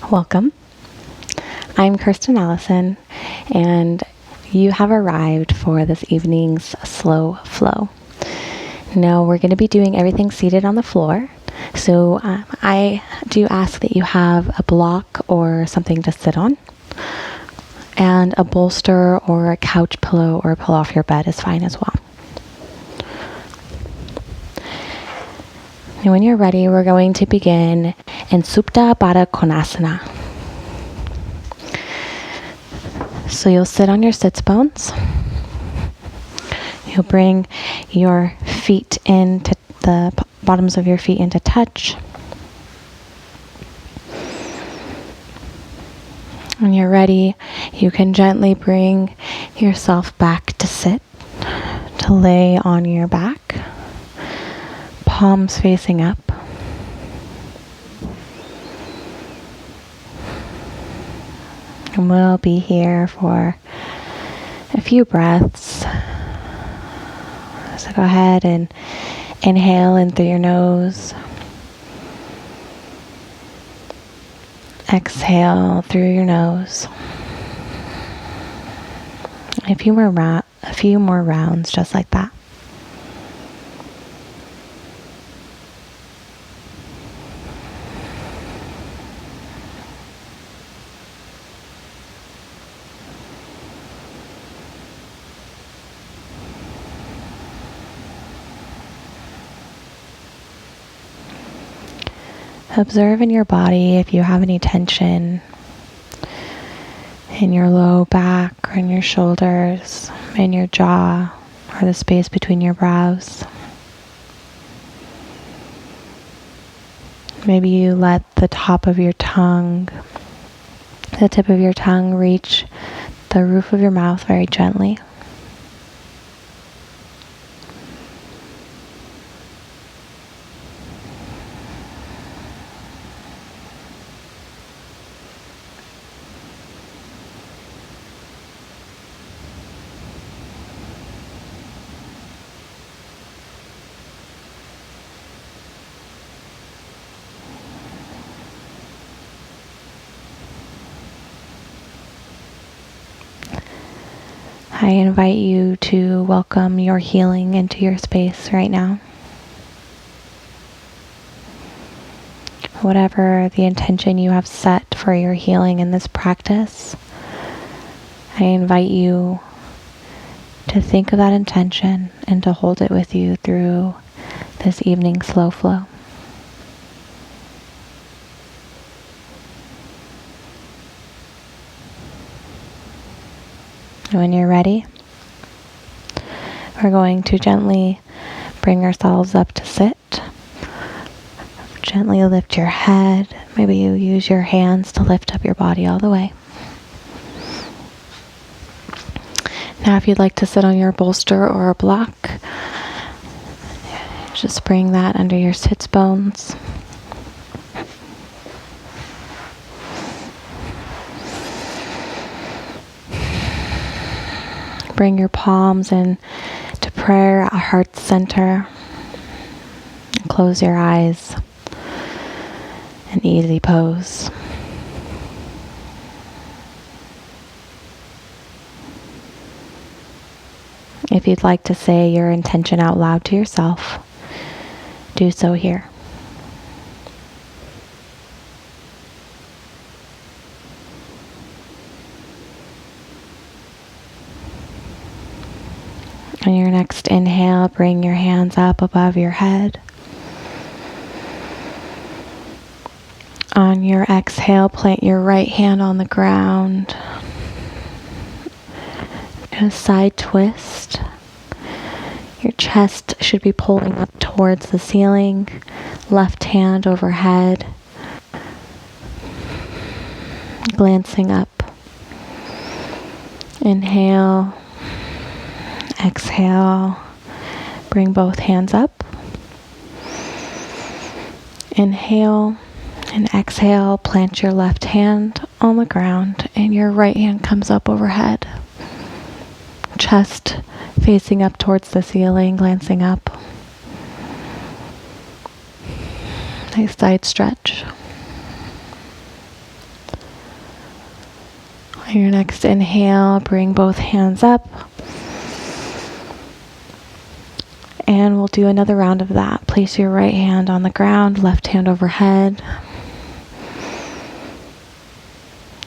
Welcome. I'm Kirsten Allison, and you have arrived for this evening's slow flow. Now we're going to be doing everything seated on the floor, so I do ask that you have a block or something to sit on, and a bolster or a couch pillow or a pillow off your bed is fine as well. And when you're ready, we're going to begin in Supta Baddha Konasana. So you'll sit on your sits bones. You'll bring your feet into the bottoms of your feet into touch. When you're ready, you can gently bring yourself back to sit, to lay on your back, palms facing up. And we'll be here for a few breaths. So go ahead and inhale in through your nose. Exhale through your nose. A few more rounds just like that. Observe in your body if you have any tension in your low back or in your shoulders, in your jaw, or the space between your brows. Maybe you let the tip of your tongue reach the roof of your mouth very gently. I invite you to welcome your healing into your space right now. Whatever the intention you have set for your healing in this practice, I invite you to think of that intention and to hold it with you through this evening slow flow. When you're ready, we're going to gently bring ourselves up to sit. Gently lift your head. Maybe you use your hands to lift up your body all the way. Now, if you'd like to sit on your bolster or a block, just bring that under your sits bones. Bring your palms in to prayer at heart center. Close your eyes. An easy pose. If you'd like to say your intention out loud to yourself, do so here. On your next inhale, bring your hands up above your head. On your exhale, plant your right hand on the ground. Do a side twist. Your chest should be pulling up towards the ceiling. Left hand overhead. Glancing up. Inhale. Exhale, bring both hands up. Inhale and exhale, plant your left hand on the ground and your right hand comes up overhead. Chest facing up towards the ceiling, glancing up. Nice side stretch. On your next inhale, bring both hands up. And we'll do another round of that. Place your right hand on the ground, left hand overhead.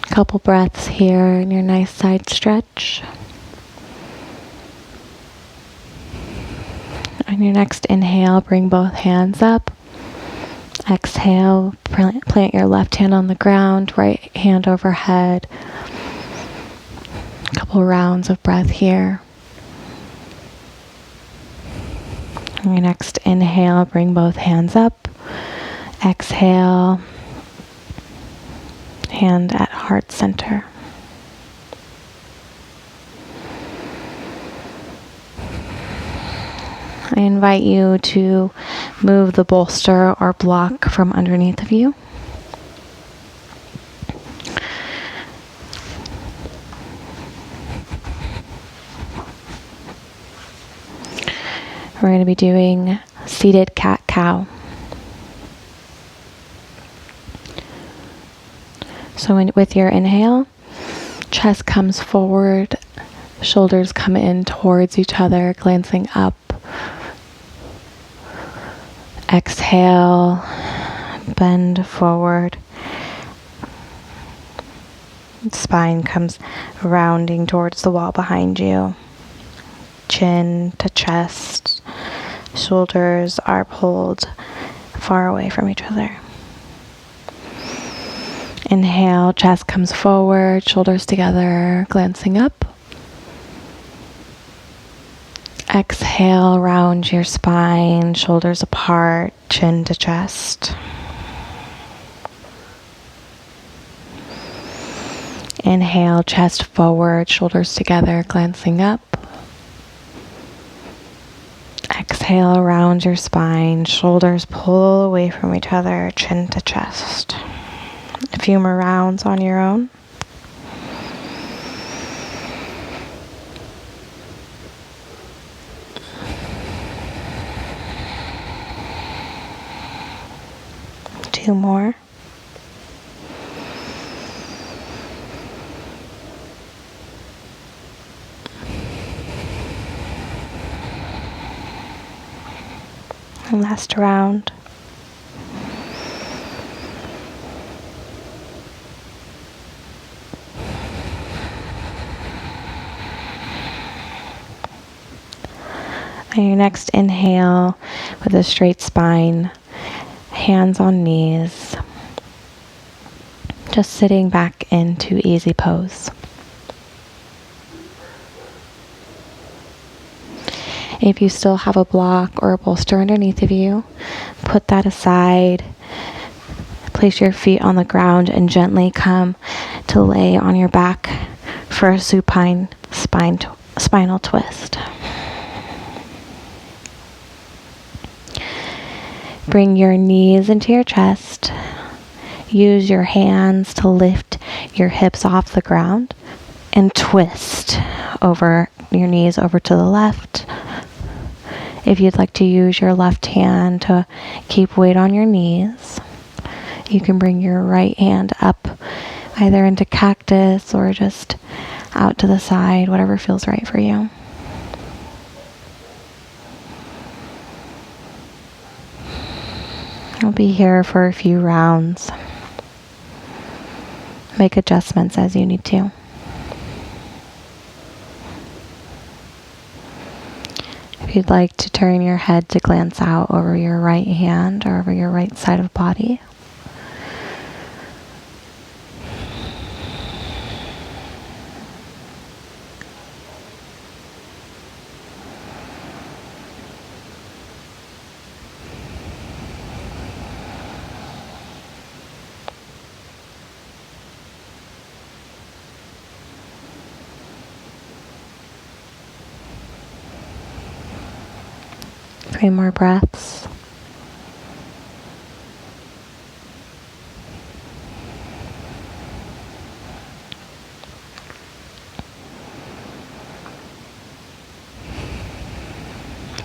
Couple breaths here in your nice side stretch. On your next inhale, bring both hands up. Exhale, plant your left hand on the ground, right hand overhead. A couple rounds of breath here. On your next inhale, bring both hands up. Exhale, hand at heart center. I invite you to move the bolster or block from underneath of you. We're going to be doing seated cat-cow. So with your inhale, chest comes forward, shoulders come in towards each other, glancing up. Exhale, bend forward. Spine comes rounding towards the wall behind you. Chin to chest. Shoulders are pulled far away from each other. Inhale, chest comes forward, shoulders together, glancing up. Exhale, round your spine, shoulders apart, chin to chest. Inhale, chest forward, shoulders together, glancing up. Exhale, round your spine, shoulders pull away from each other, chin to chest. A few more rounds on your own. Two more. And last round. On your next inhale, with a straight spine, hands on knees, just sitting back into easy pose. If you still have a block or a bolster underneath of you, put that aside. Place your feet on the ground and gently come to lay on your back for a supine spinal twist. Bring your knees into your chest. Use your hands to lift your hips off the ground and twist over your knees over to the left. If you'd like to use your left hand to keep weight on your knees, you can bring your right hand up either into cactus or just out to the side, whatever feels right for you. I'll be here for a few rounds. Make adjustments as you need to. If you'd like to turn your head to glance out over your right hand or over your right side of body. Three more breaths.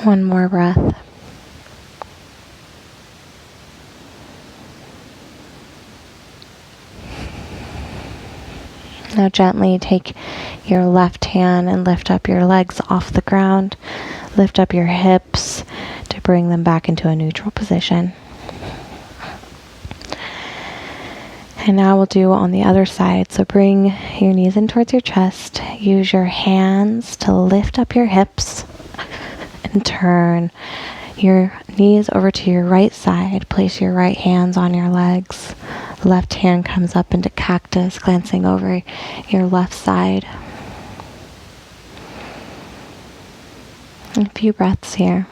One more breath. Now gently take your left hand and lift up your legs off the ground. Lift up your hips to bring them back into a neutral position. And now we'll do on the other side. So bring your knees in towards your chest. Use your hands to lift up your hips and turn your knees over to your right side. Place your right hands on your legs. Left hand comes up into cactus, glancing over your left side. A few breaths here.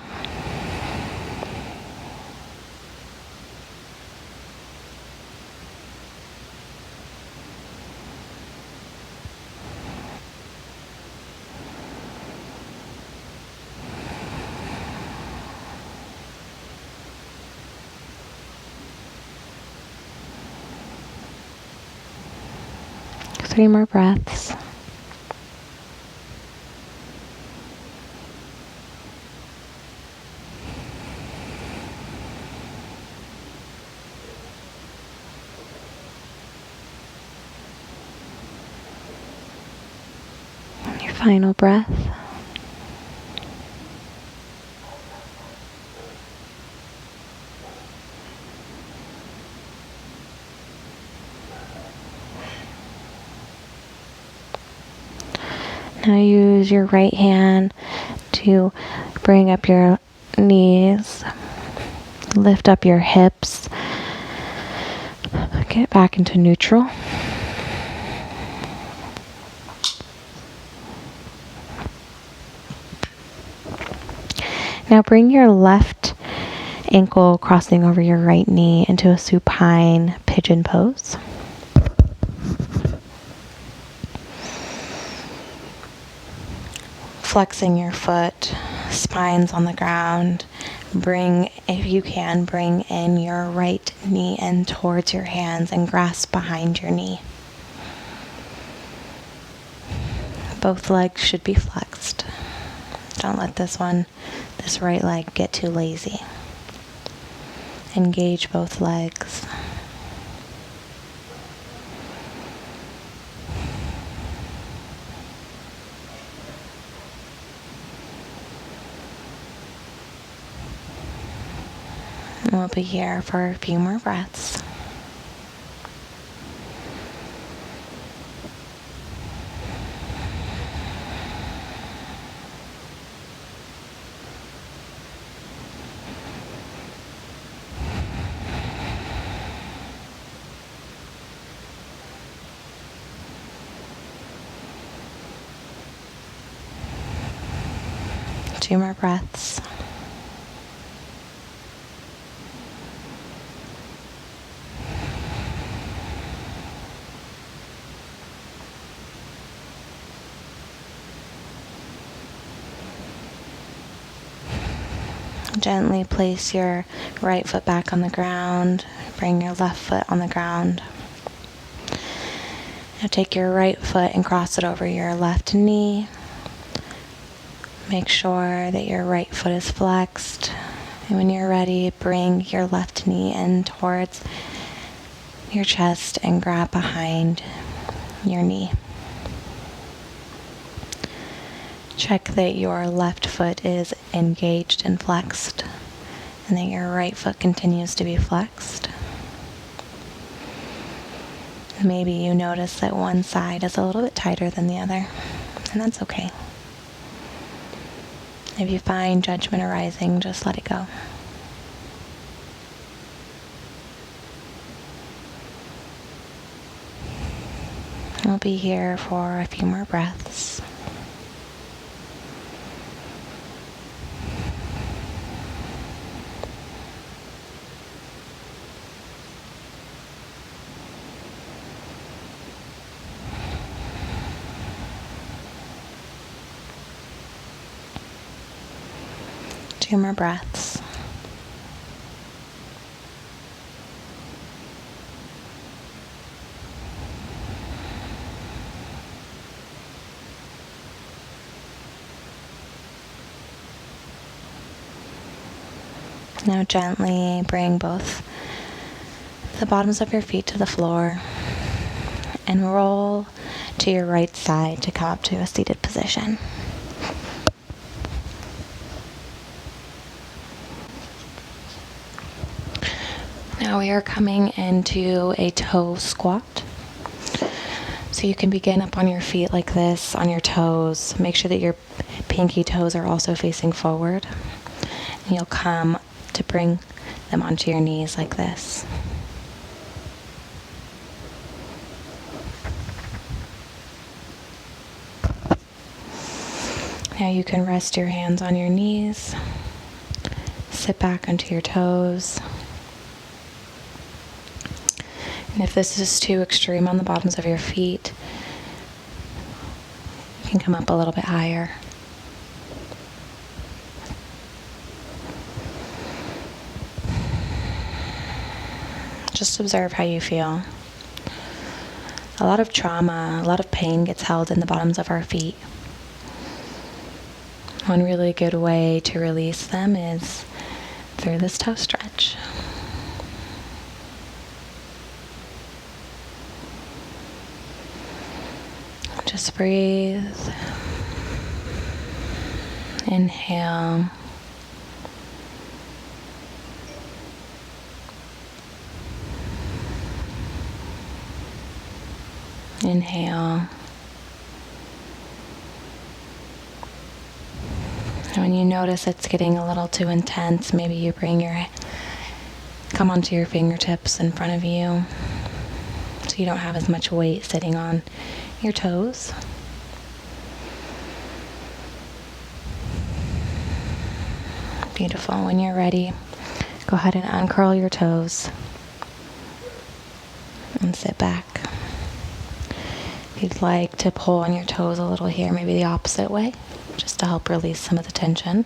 Three more breaths. Your final breath. Now use your right hand to bring up your knees, lift up your hips, get back into neutral. Now bring your left ankle crossing over your right knee into a supine pigeon pose. Flexing your foot, spine's on the ground. If you can, bring in your right knee in towards your hands and grasp behind your knee. Both legs should be flexed. Don't let this right leg get too lazy. Engage both legs. We'll be here for a few more breaths. Two more breaths. Gently place your right foot back on the ground. Bring your left foot on the ground. Now take your right foot and cross it over your left knee. Make sure that your right foot is flexed. And when you're ready, bring your left knee in towards your chest and grab behind your knee. Check that your left foot is engaged and flexed, and that your right foot continues to be flexed. Maybe you notice that one side is a little bit tighter than the other, and that's okay. If you find judgment arising, just let it go. We'll be here for a few more breaths. Two more breaths. Now gently bring both the bottoms of your feet to the floor and roll to your right side to come up to a seated position. Now we are coming into a toe squat. So you can begin up on your feet like this, on your toes. Make sure that your pinky toes are also facing forward. And you'll come to bring them onto your knees like this. Now you can rest your hands on your knees. Sit back onto your toes. And if this is too extreme on the bottoms of your feet, you can come up a little bit higher. Just observe how you feel. A lot of trauma, a lot of pain gets held in the bottoms of our feet. One really good way to release them is through this toe stretch. Just breathe. Inhale. Inhale. And when you notice it's getting a little too intense, maybe you come onto your fingertips in front of you so you don't have as much weight sitting on your toes. Beautiful. When you're ready, go ahead and uncurl your toes and sit back. If you'd like to pull on your toes a little here, maybe the opposite way, just to help release some of the tension.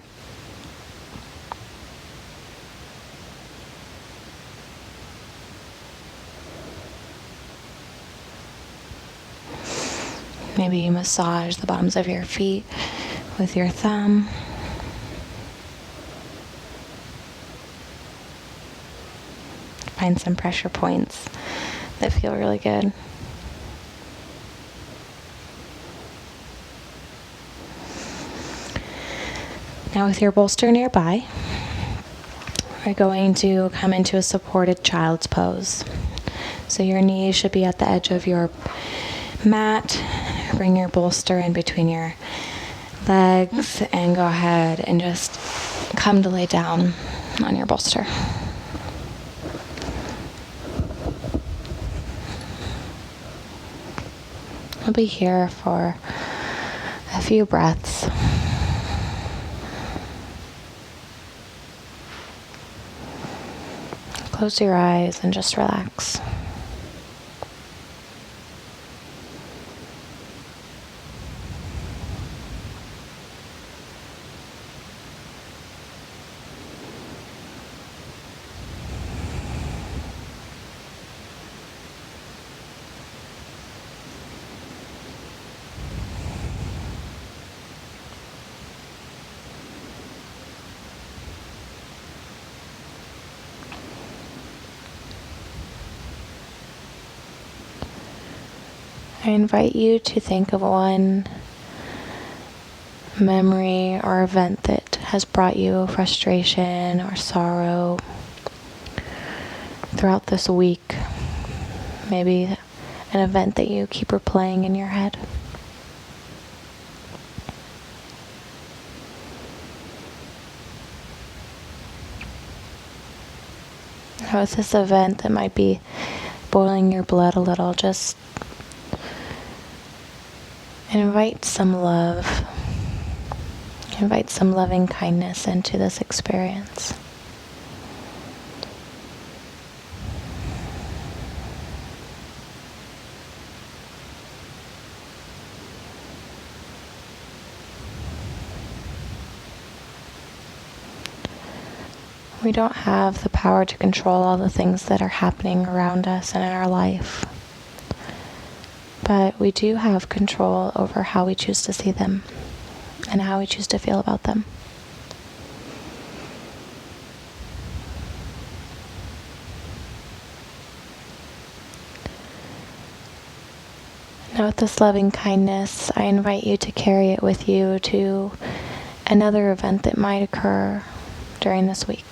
Maybe you massage the bottoms of your feet with your thumb. Find some pressure points that feel really good. Now with your bolster nearby, we're going to come into a supported child's pose. So your knees should be at the edge of your mat. Bring your bolster in between your legs and go ahead and just come to lay down on your bolster. We'll be here for a few breaths. Close your eyes and just relax. I invite you to think of one memory or event that has brought you frustration or sorrow throughout this week. Maybe an event that you keep replaying in your head. How is this event that might be boiling your blood a little? Just invite some love. Invite some loving kindness into this experience. We don't have the power to control all the things that are happening around us and in our life. But we do have control over how we choose to see them and how we choose to feel about them. Now, with this loving kindness, I invite you to carry it with you to another event that might occur during this week.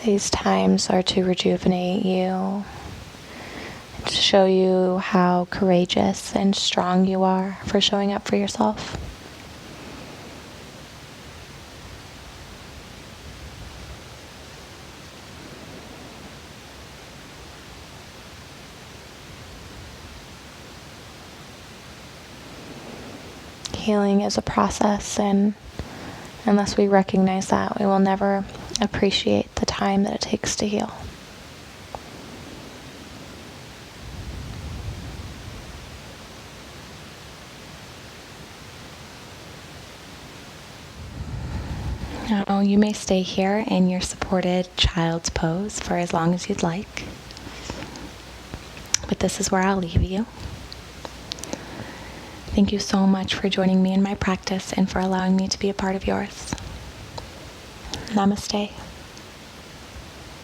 These times are to rejuvenate you, to show you how courageous and strong you are for showing up for yourself. Healing is a process, and unless we recognize that, we will never appreciate the time that it takes to heal. Now, you may stay here in your supported child's pose for as long as you'd like, but this is where I'll leave you. Thank you so much for joining me in my practice and for allowing me to be a part of yours. Namaste.